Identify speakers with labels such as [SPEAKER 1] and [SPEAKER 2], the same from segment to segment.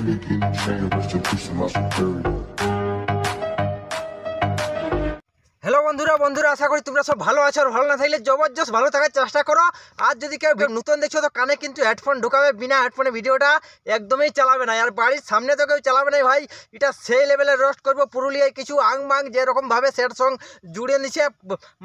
[SPEAKER 1] Penny getting chain, rest in peace to my superior.
[SPEAKER 2] Hello বন্ধুরা বন্ধুরা আশা করি তোমরা সব ভালো আছো আর ভালো না থাকলে জবরদস্ত ভালো থাকার চেষ্টা করো। আর যদি কেউ নতুন দেখছো তো কানে কিন্তু হেডফোন ঢোকাবে, বিনা হেডফোনে ভিডিওটা একদমই চালাবে না। আর বাড়ির সামনে তো কেউ চালাবে না ভাই, এটা সেই লেভেলের রোস্ট করবো। পুরুলিয়ায় কিছু আংমাং যেরকমভাবে স্যাড সং জুড়ে নিচ্ছে,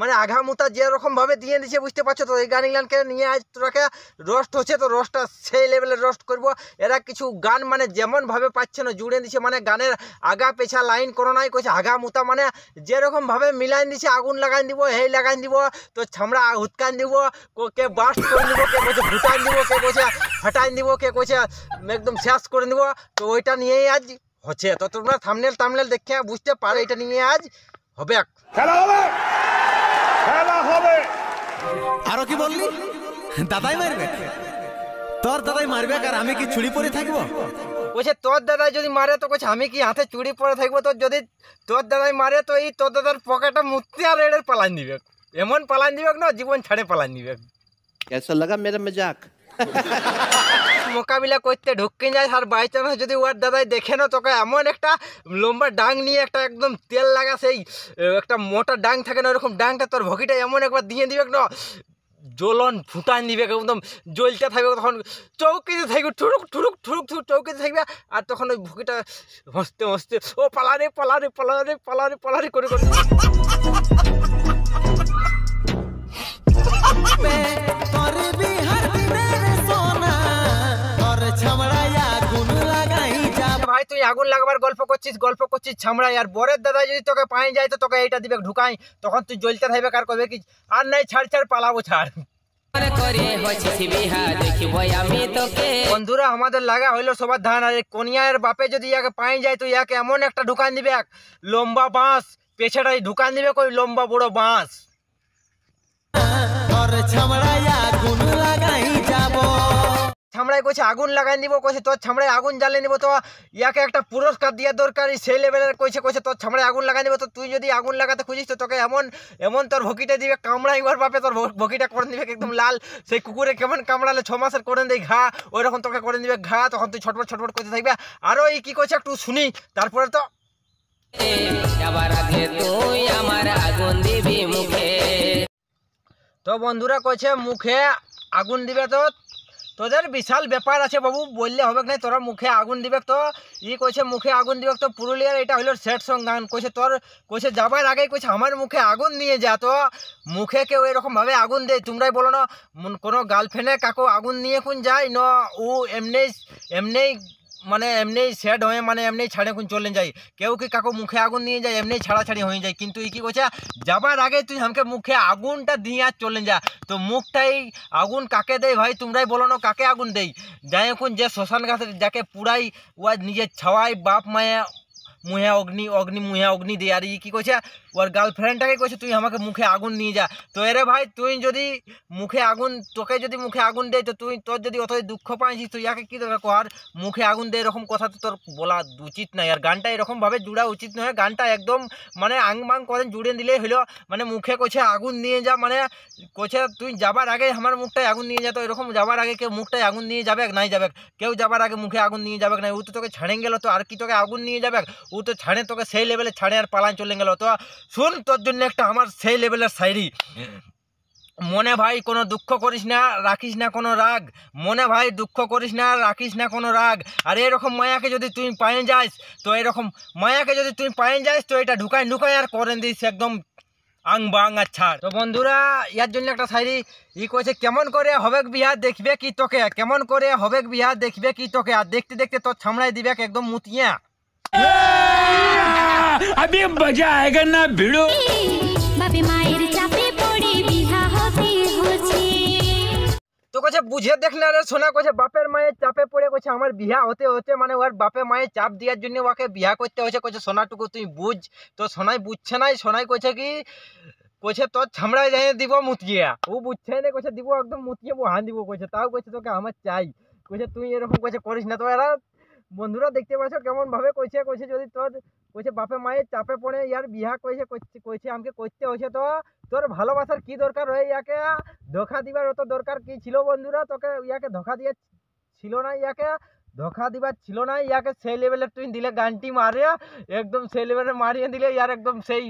[SPEAKER 2] মানে আঘামুতা যেরকমভাবে দিয়ে দিচ্ছে, বুঝতে পারছো তো। এই গানগুলানকে নিয়ে আজ তোরাকে রোস্ট হচ্ছে, তো রোস্টটা সেই লেভেলের রোস্ট করবো। এরা কিছু গান মানে যেমনভাবে পাচ্ছে না জুড়ে দিচ্ছে, মানে গানের আগা পেছা লাইন কোনো নাই, কইছে আঘামুতা মানে যেরকমভাবে মিলাইন দিছে, আগুন লাগাই দিব, হেই লাগাই দিব, তো ছামড়া হুৎকান দিব, কে বাস্ট করে দিব, কে কইছে ভুটান দিব, কে কইছে ফাটাই দিব, কে কইছে একদম শেষ করে দিব। তো ওইটা নিয়েই আজ হচ্ছে। তো তোমরা থাম্বনেল দেখে বুঝতে পারো এটা নিয়ে আজ হবে
[SPEAKER 3] খেলা হবে, খেলা হবে।
[SPEAKER 4] আরো কি বললি? দাদাই মারবে? তোর দাদাই মারবে আর আমি কি চুরি পরে থাকবো?
[SPEAKER 2] কইছে তোর দাদাই যদি মারে তো কইছে আমি কি হাতে চুড়ি পরে থাকবো? তো যদি তোর দাদাই মারে তো এই তোর দাদার পকেটে মুক্তি আর এড়ের পালান দিবে, এমন পালান দিবে না জীবন ছাড়ে পালান দিবে।
[SPEAKER 4] कैसा लगा मेरा मजाक?
[SPEAKER 2] মোকাবিলা করতে ঢুকিয়ে যায়, আর বাই চান্স যদি ওর দাদাই দেখে না তোকে এমন একটা লম্বা ডাং নিয়ে একটা একদম তেল লাগা সেই একটা মোটা ডাং থাকে না, ওরকম ডাংটা তোর ভকিটা এমন একবার দিয়ে দিবে না, জ্বলন ফুটান দিবে, একদম জ্বলতে থাকবে, তখন চৌকিতে থাকবে, ঠুরুক ঠুরুক ঠুরুক ঠুরুক চৌকিতে থাকবে। আর তখন ওই ভুকিটা হসতে হসতে ও পালারে পালারে পালারে পালারে পালারে করে করে ভাই তুই আগুন লাগাবার গল্প করছিস ছামড়াই। আর বরের দাদা যদি তোকে পাই যায় তো তোকে এইটা দিবে ঢুকাই, তখন তুই জ্বলতে থাকবে, কার করবে কি আর নাই, ছাড় ছাড় পালাবো ছাড়। বন্ধুরা আমাদের লাগা হইলো সবার ধান, আর কনিয়ার বাপে যদি ইয়াকে পাই যায় তো ইয়াকে এমন একটা ঢুকান দিবে, এক লম্বা বাঁশ পেছাটাই ঢুকান দিবে, কই লম্বা বড় বাঁশ। ছামড়ায় কইছে আগুন লাগাই দিব, কইছে তোর ছামড়ায় আগুন জ্বালিয়ে নিব, তো ইয়াকে একটা পুরস্কার দেওয়া দরকার সেই লেভেলের। কইছে তোর ছামড়ায় আগুন লাগাই দিব, তো তুই যদি আগুন লাগাতে খুঁজিস তো তোকে এমন এমন তোর ভকিটা দিবে, কামড়াই ওর বাপে তোর ভকিটা করে দিবে একদম লাল, সেই কুকুরে কেমন কামড়ালে 6 মাসের করে দেয় ঘা, ওই রকম তোকে করে দিবে ঘা, তখন তুই ছটফট ছটফট করতে থাকবে। আরও এই কি কইছে একটু শুনি, তারপরে তো তো বন্ধুরা কইছে মুখে আগুন দিবে, তো তোদের বিশাল ব্যাপার আছে বাবু, বললে হবে না, তোরা মুখে আগুন দিবে। তো কইছে মুখে আগুন দিবে, তো পুরুলিয়ার এটা হলো সেট সং গান। কইছে তোর কইছে যাবার আগেই কইছে আমার মুখে আগুন নিয়ে যা। তো মুখে কেউ এরকমভাবে আগুন দেয়? তোমরাই বলো না, কোনো গার্লফ্রেন্ডে কাকু আগুন নিয়ে কোন যায় না, ও এমনি এমনি মানে এমনি স্যাড হয়ে, মানে এমনি ছাড়ে কোন চলে যায়। কেউ কি কাকু মুখে আগুন নিয়ে যায়, এমনি ছাড়াছাড়ি হয়ে যায়। কিন্তু কি করছে, যাবার আগে তুই আমাকে মুখে আগুনটা দিয়ে আর চলে যা। তো মুখটাই আগুন কাকে দেয় ভাই, তোমরাই বলো না কাকে আগুন দেয়? যাই এখন যে শ্মশান ঘাটে যাকে পুরাই ও নিজের ছাওয়াই বাপ মায়া মুহে অগ্নি দিয়ে। আর কি কইছে ওর গার্লফ্রেন্ডটাকে কইছে তুই আমাকে মুখে আগুন নিয়ে যা। তো এরে ভাই তুই যদি মুখে আগুন, তোকে যদি মুখে আগুন দেয় তো তোর যদি অতই দুঃখ পাইছিস তো ইয়াকে কী দরকার কর মুখে আগুন দেয়, এরকম কথা তো তোর বলা উচিত নাই। আর গানটা এরকমভাবে জুড়া উচিত নয়, গানটা একদম মানে আংমাং করেন জুড়ে দিলেই হলো। মানে মুখে কইছে আগুন নিয়ে যা, মানে কইছে তুই যাবার আগে আমার মুখটায় আগুন নিয়ে যা। তো এরকম যাবার আগে কেউ মুখটায় আগুন নিয়ে যাবে নাই যাবে, কেউ যাবার আগে মুখে আগুন নিয়ে যাবে না। ও তো তোকে ছাড়েন গেল, তো আর কি তোকে আগুন নিয়ে যাবে? ও তো ছাড়ে তোকে সেই লেভেলে ছাড়ে আর পালান চলে গেল। তো শুন তোর জন্য একটা আমার সেই লেভেলের শায়রি। মনে ভাই কোনো দুঃখ করিস না, রাখিস না কোনো রাগ, মনে ভাই দুঃখ করিস না, রাখিস না কোনো রাগ। আর এরকম মায়াকে যদি তুই পায়ে যাস, তো এরকম মায়াকে যদি তুই পায়ে যাস তো এটা ঢুকাই আর করেন দিস একদম আং বাং। আচ্ছা তো বন্ধুরা ইয়ার জন্য একটা শায়রি কইছে, কেমন করে হবে বিহা দেখবে কি তোকে, কেমন করে হবে বিহা দেখবে কি তোকে, আর দেখতে দেখতে তোর ছামড়াই দিবে একদম মুতিয়া।
[SPEAKER 3] अभी मजा आएगा ना भिड़ो।
[SPEAKER 5] বাপে মায়ের চাপে পড়ে বিহা হতে হচ্ছে।
[SPEAKER 2] তো কইছে বুঝে দেখ না রে সোনা, কইছে বাপের মায়ের চাপে পড়ে কইছে আমার বিয়া হতে হচ্ছে, মানে ওর বাপে মায়ের চাপ দেওয়ার জন্য ওকে বিয়া করতে হচ্ছে। কইছে সোনাটুকু তুই বুঝ। তো সোনাই বুঝছে নাই, সোনাই কইছে কি কইছে তোর ছামড়ায় যাই দিব মুতিয়া। ও বুঝছে না, কইছে দিব একদম মুতিয়ে বহান দিব। কইছে তাও কইছে তোকে আমার চাই। কইছে তুই এরকম কইছে করিস না। তো এরা বন্ধুরা দেখতে পাচ্ছ কেমন ভাবে কইছে যদি তোর কইছে বাপে মায়ের চাপে পড়ে ইয়ার বিয়া কইছে আমাকে করতে হয়েছে, তো তোর ভালোবাসার কি দরকার হয়, ইয়াকে ধোকা দিবার অত দরকার কি ছিল বন্ধুরা? তোকে ইয়াকে ধোকা দিয়ে ছিল না, ইয়াকে ধোকা দিবার ছিল না, ইয়াকে সেই লেভেলের তুই দিলে গানটি মারে একদম সেই লেভেলে মারিয়ে দিলে ইয়ার একদম সেই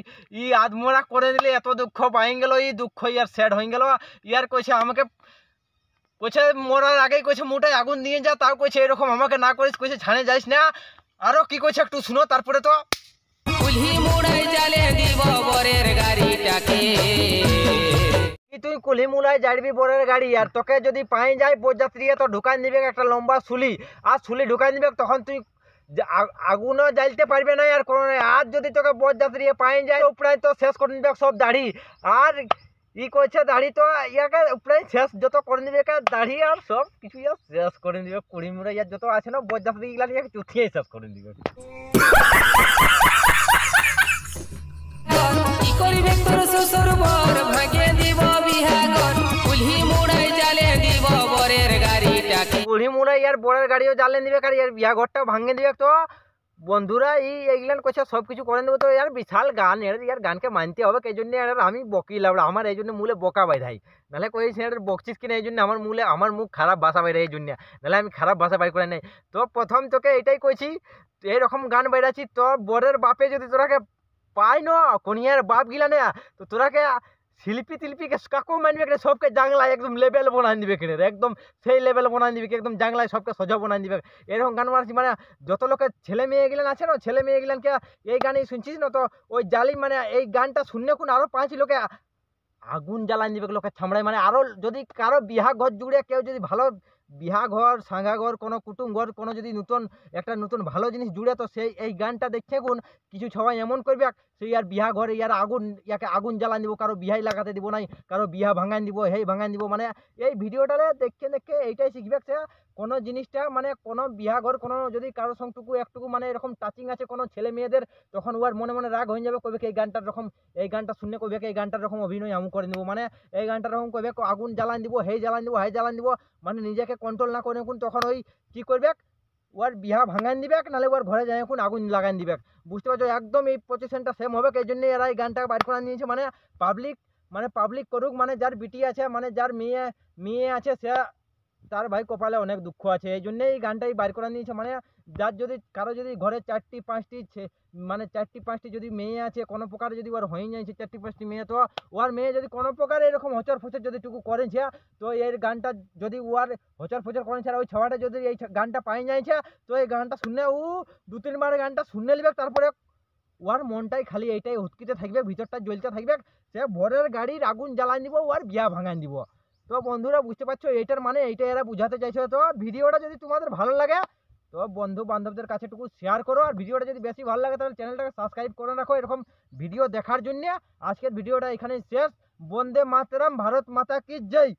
[SPEAKER 2] আধমরা করে দিলে, এত দুঃখ পাই গেল, দুঃখ ইয়ার স্যাড হয়ে গেল। ইয়ার কইছে আমাকে কইছে মরার আগেই কইছে মুটায় আগুন দিয়ে যা, তাও কইছে এরকম আমাকে না করিস, কইছে ছানে যাইস না। আরো কি কইছে একটু শুনো, তারপরে তো তুই কুলি মুলায় যাইবি বরের গাড়ি, আর তোকে যদি পাই যায় বরযাত্রী তো ঢুকাই দিবে একটা লম্বা শুলি, আর শুলি ঢুকাই দিবে, তখন তুই আগুনও জ্বালতে পারবে না আর কোনো নাই। আর যদি তোকে বরযাত্রী পাই যায় উপরে তো শেষ করে দিবে সব দাড়ি, আর কইছে দাড়ি তো ইয়াকে উপরে শেষ যত করে দিবে দাড়ি আর সব কিছু শেষ করে দিবে। কুড়ি মুড়ে ইয়ার যত আছে না বরযাত্রী গুলা নিয়ে চুথিয়ে শেষ করে দিবে। বুড়ি মুড়া ইয়ার বরের গাড়িও জ্বালিয়ে দিবে, আর ইয়ার বিয়া ঘরটাও ভাঙে দিবে। তো বন্ধুরা এইগুলান কইছে সব কিছু করে দেবো, তো ইয়ার বিশাল গান, ইয়ার গানকে মানতে হবে। এই জন্য আমি বকি লাবড়া, আমার এই জন্য মূলে বকা বাইরাই, নাহলে কই বকছিস কিনা এই জন্য আমার মুখ খারাপ ভাষা বাইরে, এই জন্য নাহলে আমি খারাপ ভাষা বাইর করে নেই। তো প্রথম তোকে এটাই কইছি, এইরকম গান বাইরাছি, তোর বরের বাপে যদি তোরাকে পাই না কনিয়ার বাপ গিলা না, তো তোরাকে শিল্পী তিল্পীকে কাকু মানবে কিনা, সবকে জাংলায় একদম লেভেল বানাই দিবে কিনা, একদম সেই লেভেল বানাই দিবে, একদম জাংলায় সবকে সোজা বানাই দিবে। এরকম গান মারছি মানে যত লোকের ছেলে মেয়ে গিলান আছে না, ছেলে মেয়ে গিলানকে এই গানই শুনছিস না, তো ওই জালি মানে এই গানটা শুনলে কোন আরো 5 লোকে আগুন জ্বালাই দিবে লোকের ছামড়ায়। মানে আরো যদি কারো বিহা ঘর জুড়ে কেউ যদি ভালো বিহা ঘর সাঙ্গা ঘর কোনো কুটুম ঘর কোনো যদি নতুন ভালো জিনিস জুড়ে, তো সেই এই গানটা দেখে কোন কিছু সবাই এমন করবে সেই আর বিহা ঘরে ইয়াকে আগুন জ্বালান দিব, কারো বিহাই লাগাতে দিব নাই, কারো বিহা ভাঙান দিব, হেই ভাঙান দিব। মানে এই ভিডিওটারে দেখে এইটাই শিখবে সে কোনো জিনিসটা, মানে কোনো বিহা ঘর কোনো যদি কারো সঙ্গটুকু একটুকু মানে এরকম টাচিং আছে কোনো ছেলে মেয়েদের, তখন ওর মনে মনে রাগ হয়ে যাবে, কবে এই গানটা শুনে কবে এই গানটার রকম অভিনয় আমি করে নেবো, মানে এই গানটার রকম কবে আগুন জ্বালান দিব, হেই জ্বালান দিব, হাই জ্বালান দিব, মানে নিজেকে কন্ট্রোল না করে কোন তখন ওই কি করবে ওর বিহা ভাঙান দিবে, নাহলে ওর ঘরে যায় এখন আগুন লাগান দিবে। বুঝতে পারছো, একদম এই পজিশনটা সেম হবে। এই জন্য এরা এই গানটা বাইর করে নিয়েছে, মানে পাবলিক করুক, মানে যার বিটি আছে, মানে যার মেয়ে আছে, সে তার ভাই কপালে অনেক দুঃখ আছে, এই জন্যই এই গানটাই বাইর করে নিয়েছে। মানে যার যদি কারো যদি ঘরে 4টি 5টি মানে 4টি 5টি যদি মেয়ে আছে, কোনো প্রকারে যদি ওর হয়ে যাচ্ছে 4টি 5টি মেয়ে, তো ওর মেয়ে যদি কোনো প্রকারে এরকম হচর ফচর যদি টুকু করেছে, তো এই গানটা যদি ওর হচর ফচর করেছে, আর ওই ছড়াটা যদি এই গানটা পাই যাইছে, তো এই গানটা শুনে 2-3 বার গানটা শুনে নেবে, তারপরে ওর মনটাই খালি এইটাই হুটকিতে থাকবে, ভিতরটা জ্বলতে থাকবে, সে ভোরের গাড়ির আগুন জ্বালান দিব, ওর বিয়া ভাঙান দিব। তো বন্ধুরা বুঝতে পারছো এইটার মানে এইটাই এরা বুঝাতে চাইছে। তো ভিডিওটা যদি তোমাদের ভালো লাগে তো বন্ধু বান্ধবদের কাছে টুকু শেয়ার করো, আর ভিডিওটা যদি বেশি ভালো লাগে তাহলে চ্যানেলটাকে সাবস্ক্রাইব করে রাখো এরকম ভিডিও দেখার জন্য। আজকের ভিডিওটা এখানেই শেষ। বন্দে মাতরম, ভারত মাতা কি জয়।